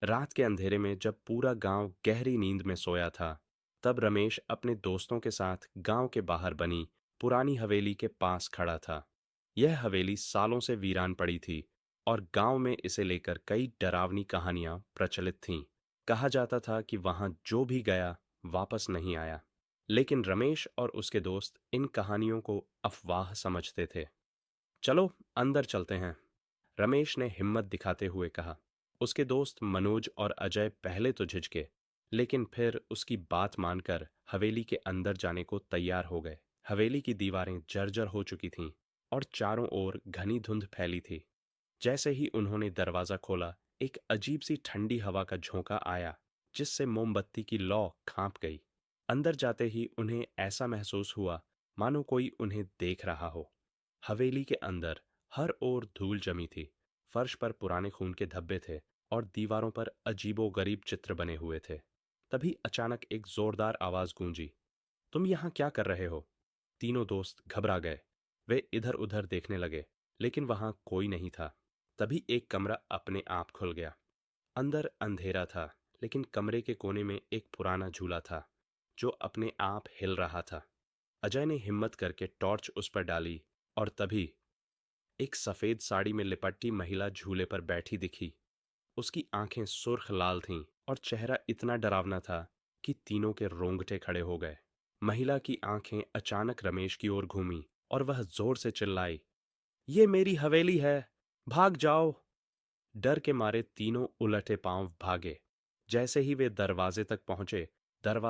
रात के अंधेरे में जब पूरा गांव गहरी नींद में सोया था, तब रमेश अपने दोस्तों के साथ गांव के बाहर बनी पुरानी हवेली के पास खड़ा था। यह हवेली सालों से वीरान पड़ी थी और गांव में इसे लेकर कई डरावनी कहानियां प्रचलित थीं। कहा जाता था कि वहां जो भी गया वापस नहीं आया। लेकिन रमेश और उसके दोस्त इन कहानियों को अफवाह समझते थे। चलो अंदर चलते हैं, रमेश ने हिम्मत दिखाते हुए कहा। उसके दोस्त मनोज और अजय पहले तो झिझके, लेकिन फिर उसकी बात मानकर हवेली के अंदर जाने को तैयार हो गए। हवेली की दीवारें जर्जर हो चुकी थीं और चारों ओर घनी धुंध फैली थी। जैसे ही उन्होंने दरवाजा खोला, एक अजीब सी ठंडी हवा का झोंका आया, जिससे मोमबत्ती की लौ कांप गई। अंदर जाते ही उन्हें ऐसा महसूस हुआ मानो कोई उन्हें देख रहा हो। हवेली के अंदर हर ओर धूल जमी थी, फर्श पर पुराने खून के धब्बे थे और दीवारों पर अजीबो-गरीब चित्र बने हुए थे। तभी अचानक एक जोरदार आवाज गूंजी, तुम यहाँ क्या कर रहे हो? तीनों दोस्त घबरा गए। वे इधर-उधर देखने लगे, लेकिन वहां कोई नहीं था। तभी एक कमरा अपने आप खुल गया। अंदर अंधेरा था, लेकिन कमरे के कोने में एक पुराना झूला था, जो अपने आप हिल रहा था। अजय ने हिम्मत करके टॉर्च उस पर डाली और तभी एक सफेद साड़ी में लिपटी महिला झूले पर बैठी दिखी। उसकी आंखें सुर्ख लाल थीं और चेहरा इतना डरावना था कि तीनों के रोंगटे खड़े हो गए। महिला की आंखें अचानक रमेश की ओर घूमी और वह जोर से चिल्लाई, ये मेरी हवेली है, भाग जाओ। डर के मारे तीनों उलटे पांव भागे। जैसे ही वे दरवाजे तक पहुंचे, दरवाजा